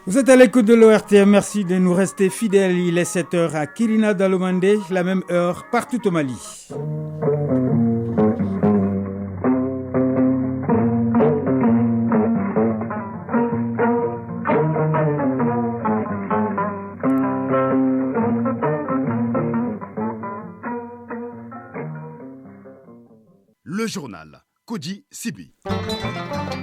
Vous êtes à l'écoute de l'ORTM, merci de nous rester fidèles. Il est 7h à Kirina Dalomandé, la même heure partout au Mali. Le journal Kodi Sibi.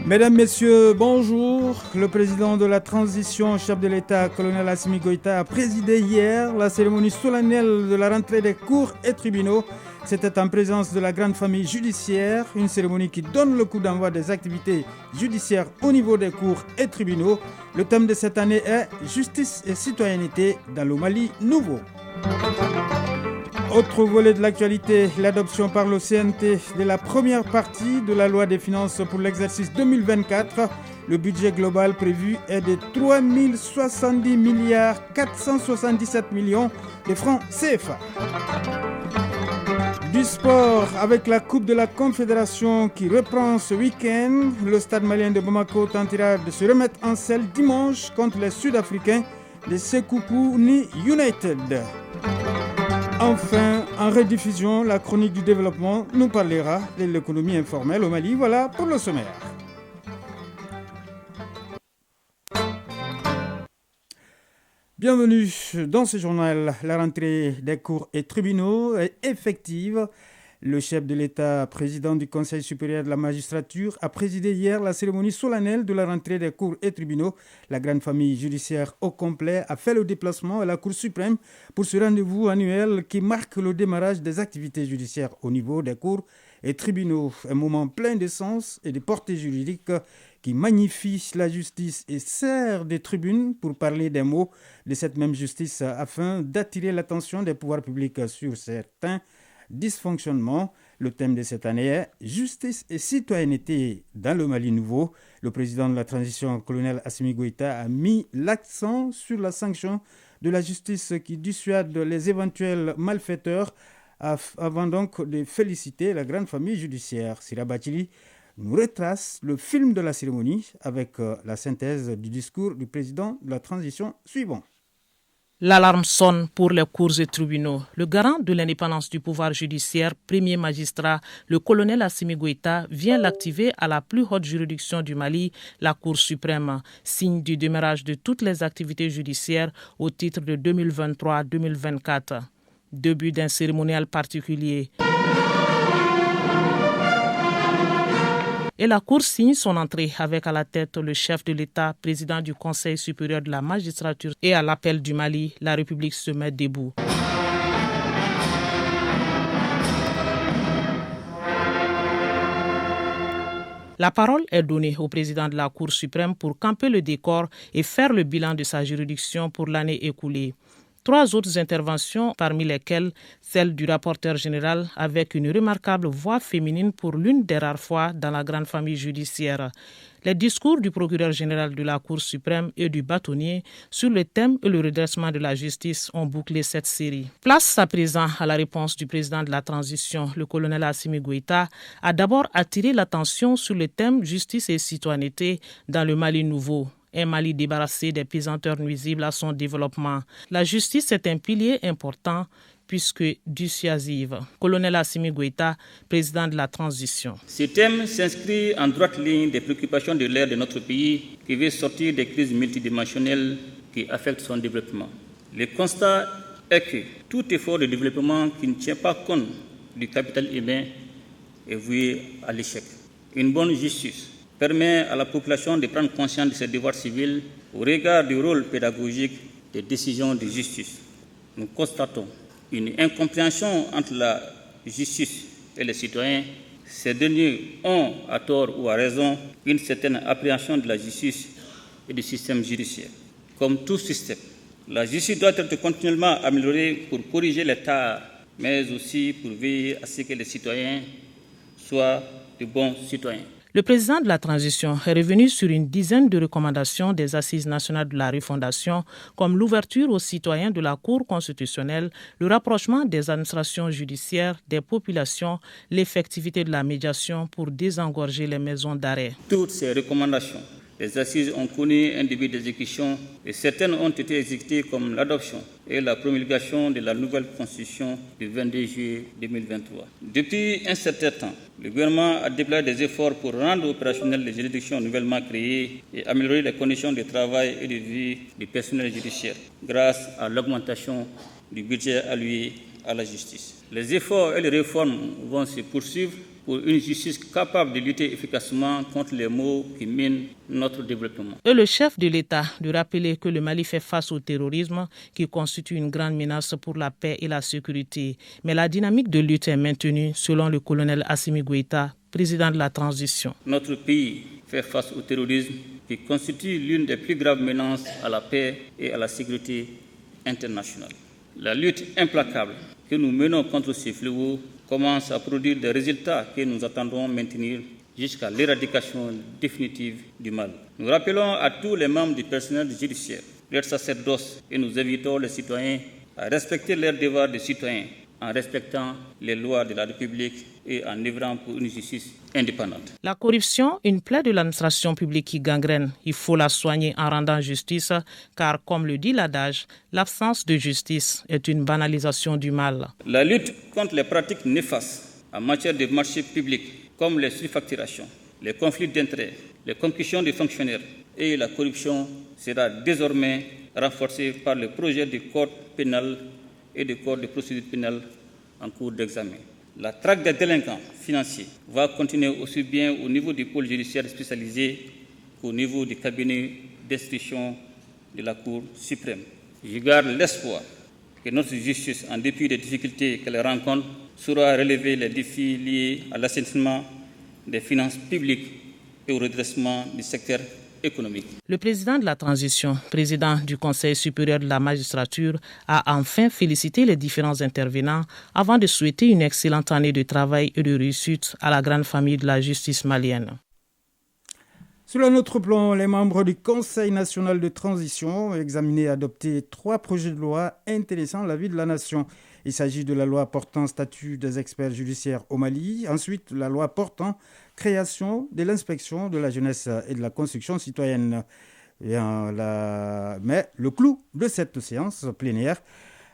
Mesdames, Messieurs, bonjour. Le président de la transition, chef de l'État, colonel Assimi Goïta, a présidé hier la cérémonie solennelle de la rentrée des cours et tribunaux. C'était en présence de la grande famille judiciaire, une cérémonie qui donne le coup d'envoi des activités judiciaires au niveau des cours et tribunaux. Le thème de cette année est « Justice et citoyenneté dans le Mali nouveau ». Autre volet de l'actualité, l'adoption par le CNT de la première partie de la loi des finances pour l'exercice 2024. Le budget global prévu est de 3 070 milliards 477 millions de francs CFA. Du sport avec la Coupe de la Confédération qui reprend ce week-end. Le stade malien de Bamako tentera de se remettre en selle dimanche contre les Sud-Africains de Sekoukouni United. Enfin, en rediffusion, la chronique du développement nous parlera de l'économie informelle au Mali. Voilà pour le sommaire. Bienvenue dans ce journal. La rentrée des cours et tribunaux est effective. Le chef de l'État, président du Conseil supérieur de la magistrature, a présidé hier la cérémonie solennelle de la rentrée des cours et tribunaux. La grande famille judiciaire au complet a fait le déplacement à la Cour suprême pour ce rendez-vous annuel qui marque le démarrage des activités judiciaires au niveau des cours et tribunaux. Un moment plein de sens et de portée juridique qui magnifie la justice et sert de tribune pour parler des mots de cette même justice afin d'attirer l'attention des pouvoirs publics sur certains dysfonctionnement. Le thème de cette année est « Justice et citoyenneté dans le Mali nouveau ». Le président de la transition, colonel Assimi Goïta, a mis l'accent sur la sanction de la justice qui dissuade les éventuels malfaiteurs avant donc de féliciter la grande famille judiciaire. Sira Bachili nous retrace le film de la cérémonie avec la synthèse du discours du président de la transition suivant. L'alarme sonne pour les cours et tribunaux. Le garant de l'indépendance du pouvoir judiciaire, premier magistrat, le colonel Assimi Goïta, vient l'activer à la plus haute juridiction du Mali, la Cour suprême, signe du démarrage de toutes les activités judiciaires au titre de 2023-2024. Début d'un cérémonial particulier. Et la Cour signe son entrée avec à la tête le chef de l'État, président du Conseil supérieur de la magistrature et à l'appel du Mali, la République se met debout. La parole est donnée au président de la Cour suprême pour camper le décor et faire le bilan de sa juridiction pour l'année écoulée. 3 autres interventions, parmi lesquelles celle du rapporteur général avec une remarquable voix féminine pour l'une des rares fois dans la grande famille judiciaire. Les discours du procureur général de la Cour suprême et du bâtonnier sur le thème et le redressement de la justice ont bouclé cette série. Place à présent à la réponse du président de la transition, le colonel Assimi Goïta, a d'abord attiré l'attention sur le thème justice et citoyenneté dans le Mali nouveau. Un Mali débarrassé des pesanteurs nuisibles à son développement. La justice est un pilier important puisque dissuasive. Colonel Assimi Goïta, président de la transition. Ce thème s'inscrit en droite ligne des préoccupations de l'ère de notre pays qui veut sortir des crises multidimensionnelles qui affectent son développement. Le constat est que tout effort de développement qui ne tient pas compte du capital humain est voué à l'échec. Une bonne justice permet à la population de prendre conscience de ses devoirs civils au regard du rôle pédagogique des décisions de justice. Nous constatons une incompréhension entre la justice et les citoyens. Ces derniers ont, à tort ou à raison, une certaine appréhension de la justice et du système judiciaire. Comme tout système, la justice doit être continuellement améliorée pour corriger les tares, mais aussi pour veiller à ce que les citoyens soient de bons citoyens. Le président de la transition est revenu sur une dizaine de recommandations des Assises nationales de la refondation, comme l'ouverture aux citoyens de la Cour constitutionnelle, le rapprochement des administrations judiciaires, des populations, l'effectivité de la médiation pour désengorger les maisons d'arrêt. Toutes ces recommandations, les assises ont connu un début d'exécution et certaines ont été exécutées comme l'adoption et la promulgation de la nouvelle constitution du 22 juillet 2023. Depuis un certain temps, le gouvernement a déployé des efforts pour rendre opérationnelles les juridictions nouvellement créées et améliorer les conditions de travail et de vie du personnel judiciaire grâce à l'augmentation du budget alloué à la justice. Les efforts et les réformes vont se poursuivre pour une justice capable de lutter efficacement contre les maux qui minent notre développement. Et le chef de l'État de rappeler que le Mali fait face au terrorisme qui constitue une grande menace pour la paix et la sécurité. Mais la dynamique de lutte est maintenue selon le colonel Assimi Goïta, président de la transition. Notre pays fait face au terrorisme qui constitue l'une des plus graves menaces à la paix et à la sécurité internationale. La lutte implacable que nous menons contre ces fléaux commence à produire des résultats que nous attendons maintenir jusqu'à l'éradication définitive du mal. Nous rappelons à tous les membres du personnel judiciaire, leurs sacerdoces, et nous invitons les citoyens à respecter leurs devoirs de citoyens en respectant les lois de la République et en œuvrant pour une justice indépendante. La corruption, une plaie de l'administration publique qui gangrène. Il faut la soigner en rendant justice, car comme le dit l'adage, l'absence de justice est une banalisation du mal. La lutte contre les pratiques néfastes en matière de marchés publics, comme les surfacturations, les conflits d'intérêts, les concussions de fonctionnaires et la corruption sera désormais renforcée par le projet de code pénal et de code de procédure pénale en cours d'examen. La traque des délinquants financiers va continuer aussi bien au niveau du pôle judiciaire spécialisé qu'au niveau du cabinet d'instruction de la Cour suprême. Je garde l'espoir que notre justice, en dépit des difficultés qu'elle rencontre, saura relever les défis liés à l'assainissement des finances publiques et au redressement du secteur économique. Le président de la transition, président du Conseil supérieur de la magistrature, a enfin félicité les différents intervenants avant de souhaiter une excellente année de travail et de réussite à la grande famille de la justice malienne. Sur un autre plan, les membres du Conseil national de transition ont examiné et adopté 3 projets de loi intéressant la vie de la nation. Il s'agit de la loi portant statut des experts judiciaires au Mali, ensuite la loi portant création de l'inspection de la jeunesse et de la construction citoyenne. Mais le clou de cette séance plénière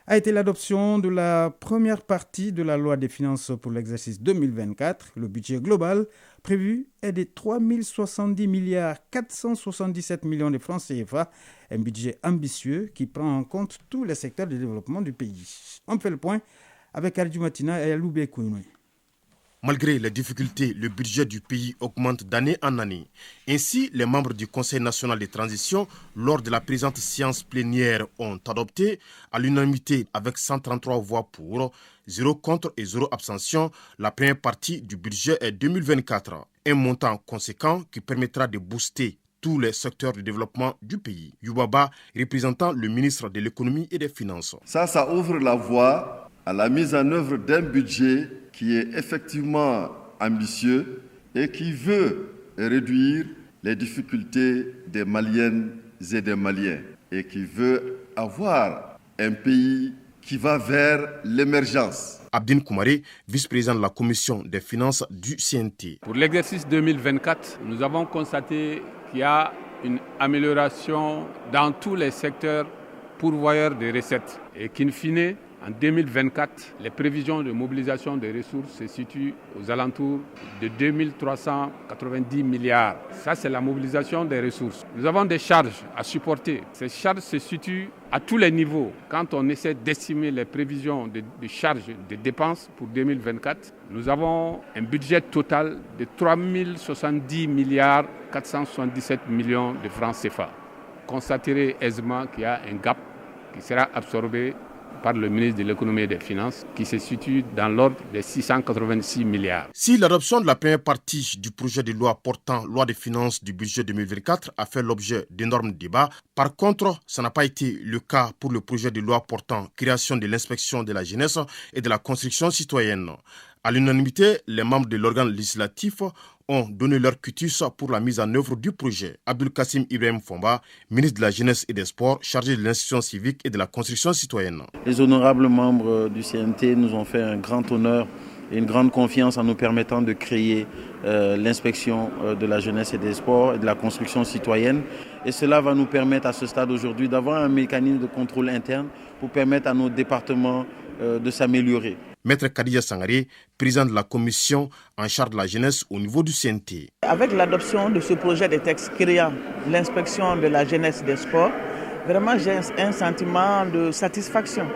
a été l'adoption de la première partie de la loi des finances pour l'exercice 2024. Le budget global prévu est de 3 070 milliards 477 millions de francs CFA, un budget ambitieux qui prend en compte tous les secteurs de développement du pays. On fait le point avec Arju Matina et Aloubé Kouinoui. Malgré les difficultés, le budget du pays augmente d'année en année. Ainsi, les membres du Conseil national de transition, lors de la présente séance plénière, ont adopté à l'unanimité avec 133 voix pour, 0 contre et 0 abstention, la première partie du budget 2024. Un montant conséquent qui permettra de booster tous les secteurs de développement du pays. Youbaba, représentant le ministre de l'économie et des finances. Ça ouvre la voie à la mise en œuvre d'un budget qui est effectivement ambitieux et qui veut réduire les difficultés des Maliennes et des Maliens et qui veut avoir un pays qui va vers l'émergence. Abdine Koumaré, vice-président de la commission des finances du CNT. Pour l'exercice 2024, nous avons constaté qu'il y a une amélioration dans tous les secteurs pourvoyeurs de recettes et qu'in fine, en 2024, les prévisions de mobilisation des ressources se situent aux alentours de 2390 milliards. Ça, c'est la mobilisation des ressources. Nous avons des charges à supporter. Ces charges se situent à tous les niveaux. Quand on essaie d'estimer les prévisions de charges de dépenses pour 2024, nous avons un budget total de 3070 milliards 477 millions de francs CFA. Vous constaterez aisément qu'il y a un gap qui sera absorbé par le ministre de l'économie et des finances, qui se situe dans l'ordre de 686 milliards. Si l'adoption de la première partie du projet de loi portant loi des finances du budget 2024 a fait l'objet d'énormes débats, par contre, ça n'a pas été le cas pour le projet de loi portant création de l'inspection de la jeunesse et de la construction citoyenne. À l'unanimité, les membres de l'organe législatif ont donné leur quitus pour la mise en œuvre du projet. Abdul Kassim Ibrahim Fomba, ministre de la Jeunesse et des Sports, chargé de l'institution civique et de la construction citoyenne. Les honorables membres du CNT nous ont fait un grand honneur et une grande confiance en nous permettant de créer l'inspection de la jeunesse et des sports et de la construction citoyenne. Et cela va nous permettre à ce stade aujourd'hui d'avoir un mécanisme de contrôle interne pour permettre à nos départements de s'améliorer. Maître Khadija Sangaré, président de la commission en charge de la jeunesse au niveau du CNT. Avec l'adoption de ce projet de texte créant l'inspection de la jeunesse et des sports, vraiment j'ai un sentiment de satisfaction.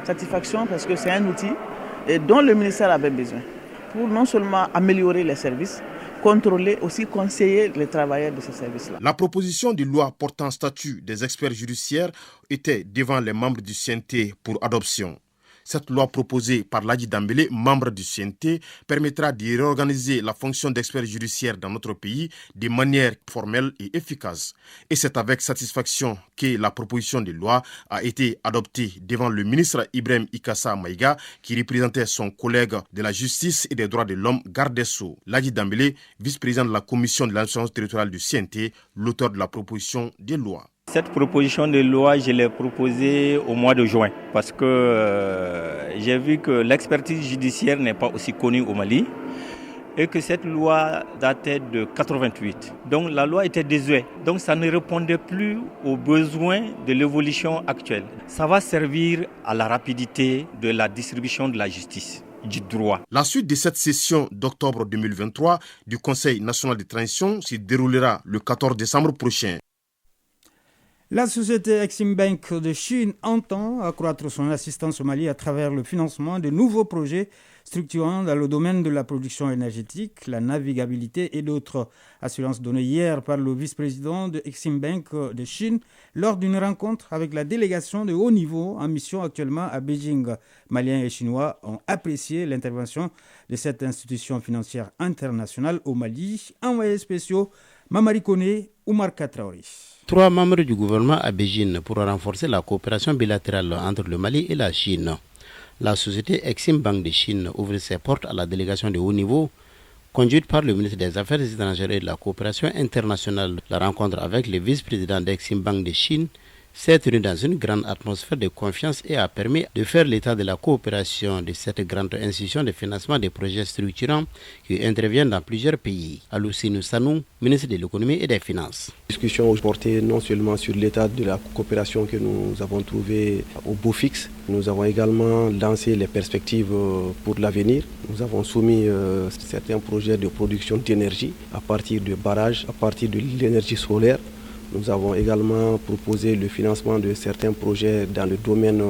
Satisfaction parce que c'est un outil dont le ministère avait besoin pour non seulement améliorer les services, contrôler, aussi conseiller les travailleurs de ces services-là. La proposition de loi portant statut des experts judiciaires était devant les membres du CNT pour adoption. Cette loi proposée par Ladi Dambélé, membre du CNT, permettra de réorganiser la fonction d'expert judiciaire dans notre pays de manière formelle et efficace. Et c'est avec satisfaction que la proposition de loi a été adoptée devant le ministre Ibrahim Ikassa Maïga, qui représentait son collègue de la justice et des droits de l'homme, garde des Sceaux. Ladi Dambélé, vice-président de la commission de l'administration territoriale du CNT, l'auteur de la proposition de loi. Cette proposition de loi, je l'ai proposée au mois de juin parce que j'ai vu que l'expertise judiciaire n'est pas aussi connue au Mali et que cette loi datait de 88. Donc la loi était désuète. Donc ça ne répondait plus aux besoins de l'évolution actuelle. Ça va servir à la rapidité de la distribution de la justice. Du droit. La suite de cette session d'octobre 2023 du Conseil national de transition se déroulera le 14 décembre prochain. La société Exim Bank de Chine entend accroître son assistance au Mali à travers le financement de nouveaux projets structurants dans le domaine de la production énergétique, la navigabilité et d'autres. Assurances données hier par le vice-président de Exim Bank de Chine lors d'une rencontre avec la délégation de haut niveau en mission actuellement à Beijing. Maliens et Chinois ont apprécié l'intervention de cette institution financière internationale au Mali. Envoyés spéciaux, Mamari Kone, Oumar Katraoui. 3 membres du gouvernement à Beijing pour renforcer la coopération bilatérale entre le Mali et la Chine. La société Exim Bank de Chine ouvre ses portes à la délégation de haut niveau, conduite par le ministre des Affaires étrangères et de la coopération internationale. La rencontre avec le vice-président d'Exim Bank de Chine s'est tenue dans une grande atmosphère de confiance et a permis de faire l'état de la coopération de cette grande institution de financement des projets structurants qui interviennent dans plusieurs pays. Aloussinou Sanou, ministre de l'économie et des finances. La discussion portait non seulement sur l'état de la coopération que nous avons trouvé au BOFIX, nous avons également lancé les perspectives pour l'avenir. Nous avons soumis certains projets de production d'énergie à partir de barrages, à partir de l'énergie solaire. Nous avons également proposé le financement de certains projets dans le domaine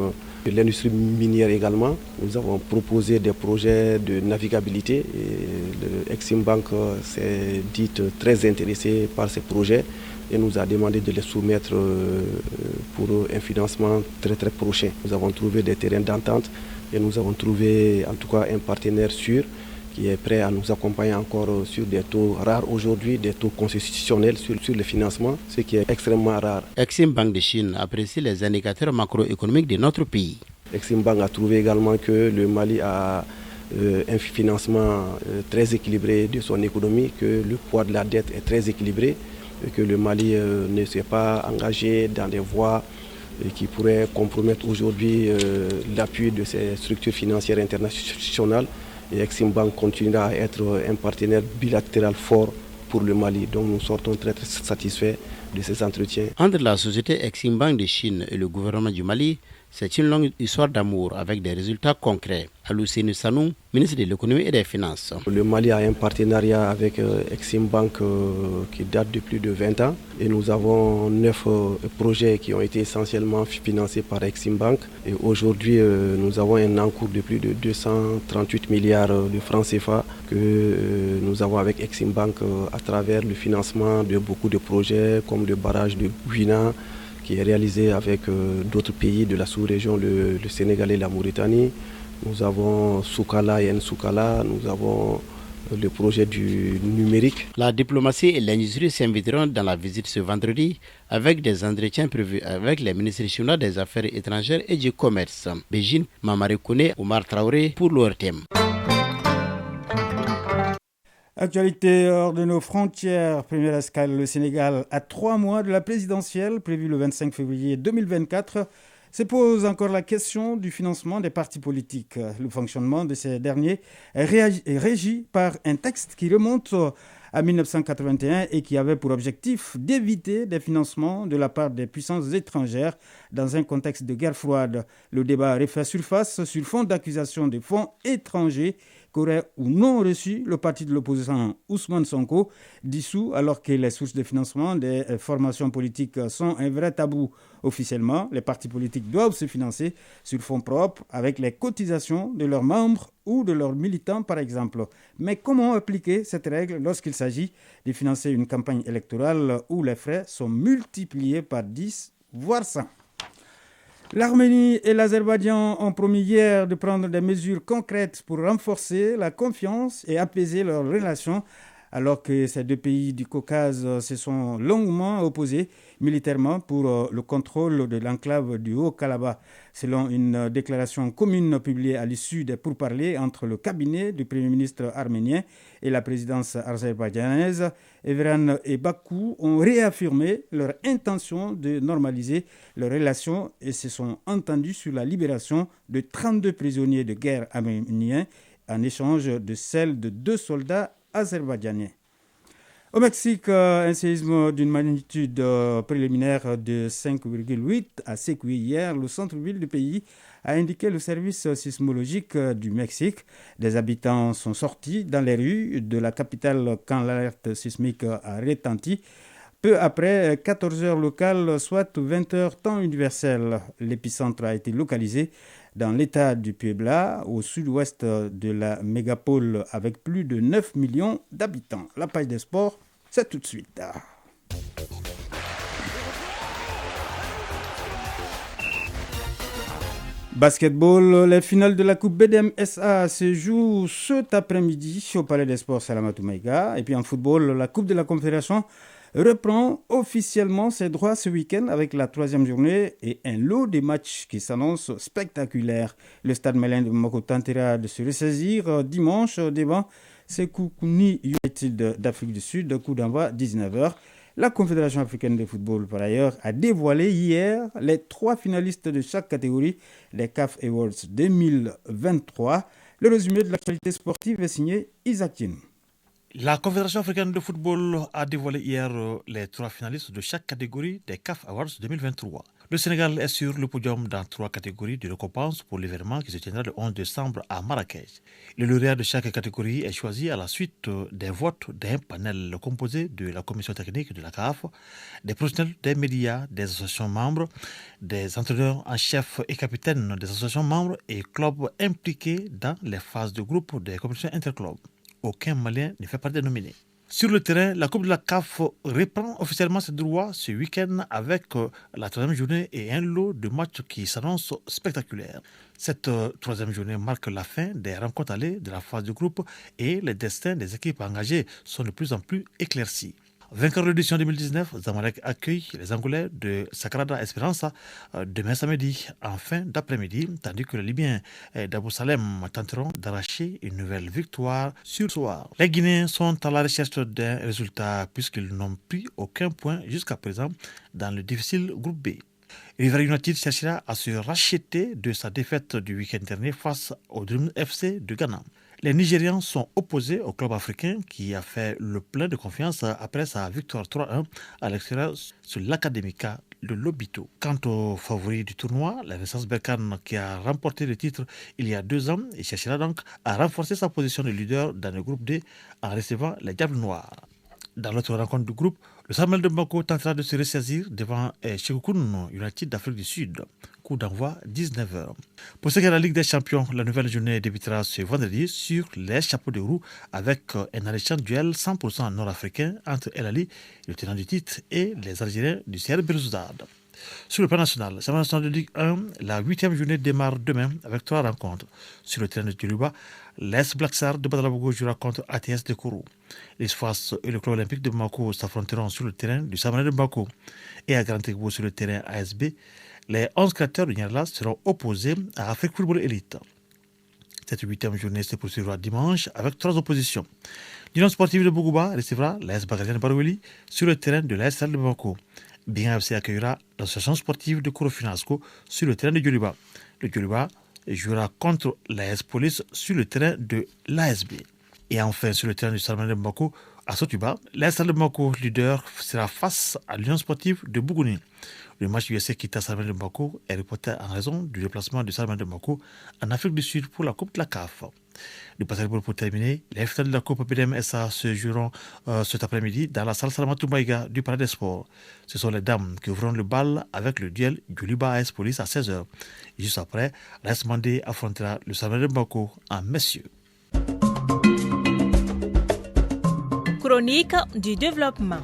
de l'industrie minière également. Nous avons proposé des projets de navigabilité et le Exim Bank s'est dit très intéressé par ces projets et nous a demandé de les soumettre pour un financement très prochain. Nous avons trouvé des terrains d'entente et nous avons trouvé en tout cas un partenaire sûr qui est prêt à nous accompagner encore sur des taux rares aujourd'hui, des taux constitutionnels sur le financement, ce qui est extrêmement rare. Exim Bank de Chine apprécie les indicateurs macroéconomiques de notre pays. Exim Bank a trouvé également que le Mali a un financement très équilibré de son économie, que le poids de la dette est très équilibré, et que le Mali ne s'est pas engagé dans des voies qui pourraient compromettre aujourd'hui l'appui de ces structures financières internationales. Et Exim Bank continuera à être un partenaire bilatéral fort pour le Mali. Donc nous sortons très satisfaits de ces entretiens. Entre la société Exim Bank de Chine et le gouvernement du Mali, c'est une longue histoire d'amour avec des résultats concrets. Aloussinou Sanou, ministre de l'économie et des finances. Le Mali a un partenariat avec Exim Bank qui date de plus de 20 ans et nous avons 9 projets qui ont été essentiellement financés par Exim Bank. Et aujourd'hui, nous avons un encours de plus de 238 milliards de francs CFA que nous avons avec Exim Bank à travers le financement de beaucoup de projets comme le barrage de Guina, qui est réalisé avec d'autres pays de la sous-région, le Sénégal et la Mauritanie. Nous avons Soukala et Nsoukala, nous avons le projet du numérique. La diplomatie et l'industrie s'inviteront dans la visite ce vendredi avec des entretiens prévus avec les ministres chinois des Affaires étrangères et du Commerce. Beijing, Mamari Kone, Oumar Traoré pour l'ORTM. Actualité hors de nos frontières. Première escale, le Sénégal, à 3 mois de la présidentielle, prévue le 25 février 2024, se pose encore la question du financement des partis politiques. Le fonctionnement de ces derniers est régi par un texte qui remonte à 1981 et qui avait pour objectif d'éviter des financements de la part des puissances étrangères dans un contexte de guerre froide. Le débat refait surface sur fond d'accusation de fonds étrangers qu'aurait ou non reçu le parti de l'opposition Ousmane Sonko, dissous alors que les sources de financement des formations politiques sont un vrai tabou. Officiellement, les partis politiques doivent se financer sur fonds propres avec les cotisations de leurs membres ou de leurs militants par exemple. Mais comment appliquer cette règle lorsqu'il s'agit de financer une campagne électorale où les frais sont multipliés par 10 voire 100? L'Arménie et l'Azerbaïdjan ont promis hier de prendre des mesures concrètes pour renforcer la confiance et apaiser leurs relations, alors que ces deux pays du Caucase se sont longuement opposés militairement pour le contrôle de l'enclave du Haut-Karabakh. Selon une déclaration commune publiée à l'issue des pourparlers entre le cabinet du Premier ministre arménien et la présidence azerbaïdjanaise, Evren et Bakou ont réaffirmé leur intention de normaliser leurs relations et se sont entendus sur la libération de 32 prisonniers de guerre arméniens en échange de celle de 2 soldats azerbaïdjanais. Au Mexique, un séisme d'une magnitude préliminaire de 5,8 a secoué hier le centre-ville du pays, a indiqué le service sismologique du Mexique. Des habitants sont sortis dans les rues de la capitale quand l'alerte sismique a retenti. Peu après 14 heures locales, soit 20 heures temps universel, l'épicentre a été localisé dans l'état du Puebla, au sud-ouest de la mégapole, avec plus de 9 millions d'habitants. La page des sports, c'est tout de suite. Basketball, les finales de la Coupe BDM-SA se jouent cet après-midi au Palais des Sports Salamatou Maïga. Et puis en football, la Coupe de la Confédération reprend officiellement ses droits ce week-end avec la 3e journée et un lot de matchs qui s'annonce spectaculaire. Le Stade Malien de Bamako tentera de se ressaisir dimanche devant Sekoukouni United d'Afrique du Sud, coup d'envoi 19h. La Confédération africaine de football, par ailleurs, a dévoilé hier les 3 finalistes de chaque catégorie des CAF Awards 2023. Le résumé de l'actualité sportive est signé Isaac Tine. La Confédération africaine de football a dévoilé hier les 3 finalistes de chaque catégorie des CAF Awards 2023. Le Sénégal est sur le podium dans 3 catégories de récompense pour l'événement qui se tiendra le 11 décembre à Marrakech. Le lauréat de chaque catégorie est choisi à la suite des votes d'un panel composé de la commission technique de la CAF, des professionnels des médias, des associations membres, des entraîneurs en chef et capitaines des associations membres et clubs impliqués dans les phases de groupe des compétitions interclubs. Aucun Malien ne fait partie des nominés. Sur le terrain, la Coupe de la CAF reprend officiellement ses droits ce week-end avec la 3e journée et un lot de matchs qui s'annoncent spectaculaires. Cette 3e journée marque la fin des rencontres allées de la phase de groupe et les destins des équipes engagées sont de plus en plus éclaircis. Vainqueur de l'édition 2019, Zamalek accueille les Angolais de Sagrada Esperança demain samedi en fin d'après-midi, tandis que les Libyens d'Abou Salem tenteront d'arracher une nouvelle victoire sur soir. Les Guinéens sont à la recherche d'un résultat puisqu'ils n'ont pris aucun point jusqu'à présent dans le difficile groupe B. River United cherchera à se racheter de sa défaite du week-end dernier face au Dream FC de Ghana. Les Nigérians sont opposés au club africain qui a fait le plein de confiance après sa victoire 3-1 à l'extérieur sur l'Académica de Lobito. Quant aux favoris du tournoi, la Renaissance Berkane qui a remporté le titre il y a 2 ans et cherchera donc à renforcer sa position de leader dans le groupe D en recevant les Diables Noirs. Dans l'autre rencontre du groupe, le Samuel de Bamako tentera de se ressaisir devant Sekoukoun United d'Afrique du Sud. Coup d'envoi 19h. Pour ce qui est de la Ligue des Champions, la nouvelle journée débutera ce vendredi sur les chapeaux de roue avec un alléchant duel 100% nord-africain entre El Ali, le tenant du titre, et les Algériens du CR Belouizdad. Sur le plan national, championnat national de Ligue 1, la 8e journée démarre demain avec 3 rencontres. Sur le terrain de Djoulouba, l'Est Black Star de Badalabogo jouera contre ATS de Kourou. Les Sfas et le club olympique de Bamako s'affronteront sur le terrain du Samané de Bamako. Et à Grand Tegbo sur le terrain ASB, les 11 créateurs de Niarla seront opposés à Afrique Football Elite. Cette 8e journée se poursuivra dimanche avec 3 oppositions. L'Union sportive de Bougouba recevra l'AS Bagadien Baroueli sur le terrain de l'AS Salle de Bamako. Bien FC accueillera l'association sportive de Korofinasco sur le terrain de Djoliba. Le Djoliba jouera contre l'AS Police sur le terrain de l'ASB. Et enfin, sur le terrain du Salman de Bamako, à Sotuba, l'AS Salle de Bamako, leader, sera face à l'Union sportive de Bougouni. Le match USA Kita Salman de Bamako est reporté en raison du déplacement du Salman de Bamako en Afrique du Sud pour la Coupe de la CAF. Le basketball pour terminer, les finales de la Coupe BDM-SA se joueront cet après-midi dans la salle Salamatou Maïga du Palais des Sports. Ce sont les dames qui ouvront le bal avec le duel Djoliba AS Police à 16h. Et juste après, l'AS Mandé affrontera le Salman de Bamako en messieurs. Chronique du développement.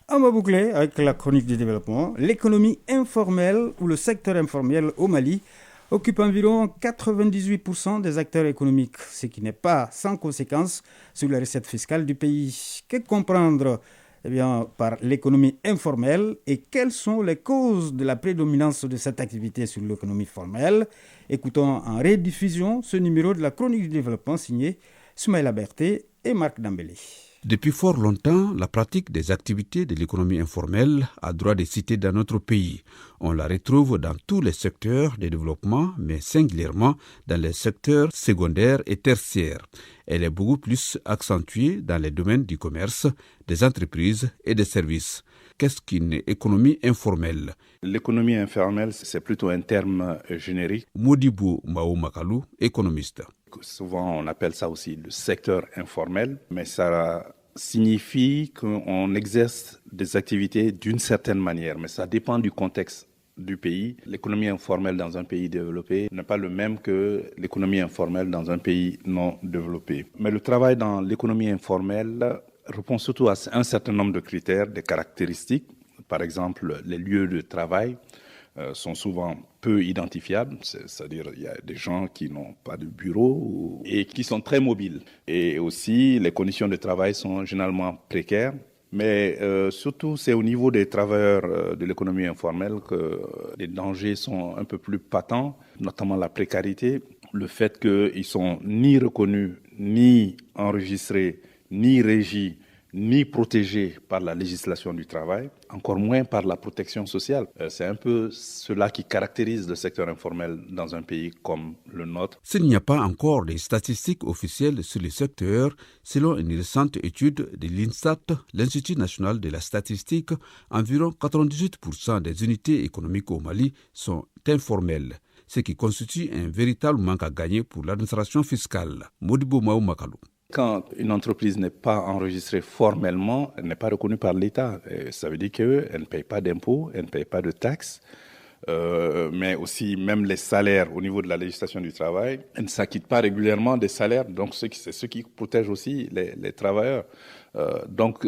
On va boucler avec la chronique du développement. L'économie informelle ou le secteur informel au Mali occupe environ 98% des acteurs économiques, ce qui n'est pas sans conséquence sur les recettes fiscales du pays. Que comprendre par l'économie informelle et quelles sont les causes de la prédominance de cette activité sur l'économie formelle? Écoutons en rediffusion ce numéro de la chronique du développement signé Soumaïla Berté et Marc Dambélé. Depuis fort longtemps, la pratique des activités de l'économie informelle a droit de citer dans notre pays. On la retrouve dans tous les secteurs de développement, mais singulièrement dans les secteurs secondaires et tertiaires. Elle est beaucoup plus accentuée dans les domaines du commerce, des entreprises et des services. Qu'est-ce qu'une économie informelle? L'économie informelle, c'est plutôt un terme générique. Modibo Mao Makalou, économiste. Souvent, on appelle ça aussi le secteur informel, mais ça signifie qu'on exerce des activités d'une certaine manière, mais ça dépend du contexte du pays. L'économie informelle dans un pays développé n'est pas le même que l'économie informelle dans un pays non développé. Mais le travail dans l'économie informelle répond surtout à un certain nombre de critères, de caractéristiques. Par exemple, les lieux de travail sont souvent peu identifiables, c'est-à-dire il y a des gens qui n'ont pas de bureau et qui sont très mobiles. Et aussi, les conditions de travail sont généralement précaires. Mais surtout, c'est au niveau des travailleurs de l'économie informelle que les dangers sont un peu plus patents, notamment la précarité, le fait qu'ils ne sont ni reconnus, ni enregistrés, ni régis, ni protégés par la législation du travail, encore moins par la protection sociale. C'est un peu cela qui caractérise le secteur informel dans un pays comme le nôtre. S'il n'y a pas encore de statistiques officielles sur le secteur, selon une récente étude de l'INSTAT, l'Institut national de la statistique, environ 98% des unités économiques au Mali sont informelles, ce qui constitue un véritable manque à gagner pour l'administration fiscale. Modibo Mao Makalou. Quand une entreprise n'est pas enregistrée formellement, elle n'est pas reconnue par l'État. Et ça veut dire qu'elle ne paye pas d'impôts, elle ne paye pas de taxes, mais aussi même les salaires au niveau de la législation du travail. Elle ne s'acquitte pas régulièrement des salaires, donc c'est ce qui protège aussi les travailleurs. Donc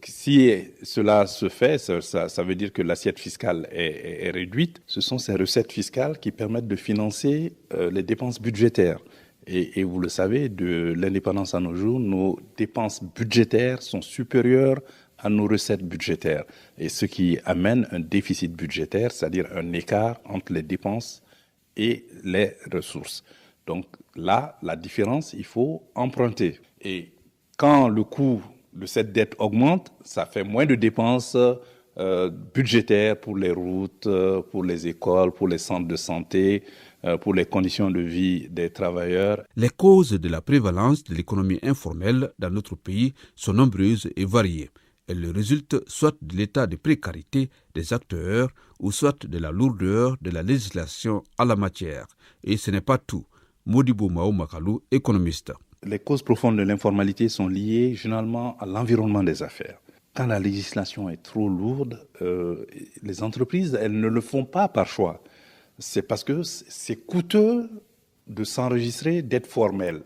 si cela se fait, ça veut dire que l'assiette fiscale est réduite. Ce sont ces recettes fiscales qui permettent de financer les dépenses budgétaires. Et vous le savez, de l'indépendance à nos jours, nos dépenses budgétaires sont supérieures à nos recettes budgétaires. Et ce qui amène un déficit budgétaire, c'est-à-dire un écart entre les dépenses et les ressources. Donc là, la différence, il faut emprunter. Et quand le coût de cette dette augmente, ça fait moins de dépenses budgétaires pour les routes, pour les écoles, pour les centres de santé, pour les conditions de vie des travailleurs. Les causes de la prévalence de l'économie informelle dans notre pays sont nombreuses et variées. Elles résultent soit de l'état de précarité des acteurs ou soit de la lourdeur de la législation à la matière. Et ce n'est pas tout. Modibo Mao Makalou, économiste. Les causes profondes de l'informalité sont liées généralement à l'environnement des affaires. Quand la législation est trop lourde, les entreprises, elles ne le font pas par choix. C'est parce que c'est coûteux de s'enregistrer, d'être formel.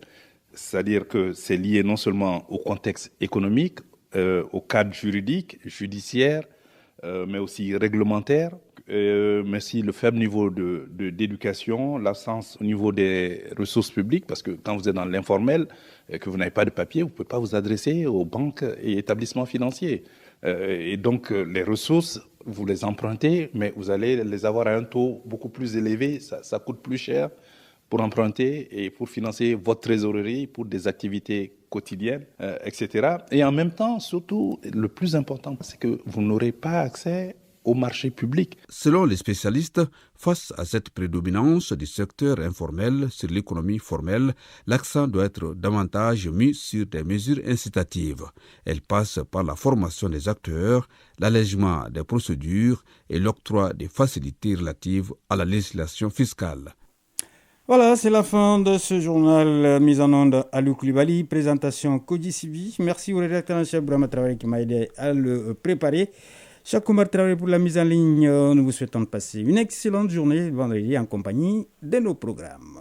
C'est-à-dire que c'est lié non seulement au contexte économique, au cadre juridique, judiciaire, mais aussi réglementaire, mais aussi le faible niveau d'éducation, l'absence au niveau des ressources publiques, parce que quand vous êtes dans l'informel et que vous n'avez pas de papier, vous ne pouvez pas vous adresser aux banques et établissements financiers. Et donc les ressources, vous les empruntez, mais vous allez les avoir à un taux beaucoup plus élevé, ça coûte plus cher pour emprunter et pour financer votre trésorerie pour des activités quotidiennes, etc. Et en même temps, surtout, le plus important, c'est que vous n'aurez pas accès au marché public. Selon les spécialistes, face à cette prédominance du secteur informel sur l'économie formelle, l'accent doit être davantage mis sur des mesures incitatives. Elles passent par la formation des acteurs, l'allègement des procédures et l'octroi des facilités relatives à la législation fiscale. Voilà, c'est la fin de ce journal mis en onde à Aliou Coulibaly, présentation Koji Sibi. Merci au rédacteur en chef Brahma Traoré qui m'a aidé à le préparer. Chaque Oumar Traoré pour la mise en ligne. Nous vous souhaitons de passer une excellente journée vendredi en compagnie de nos programmes.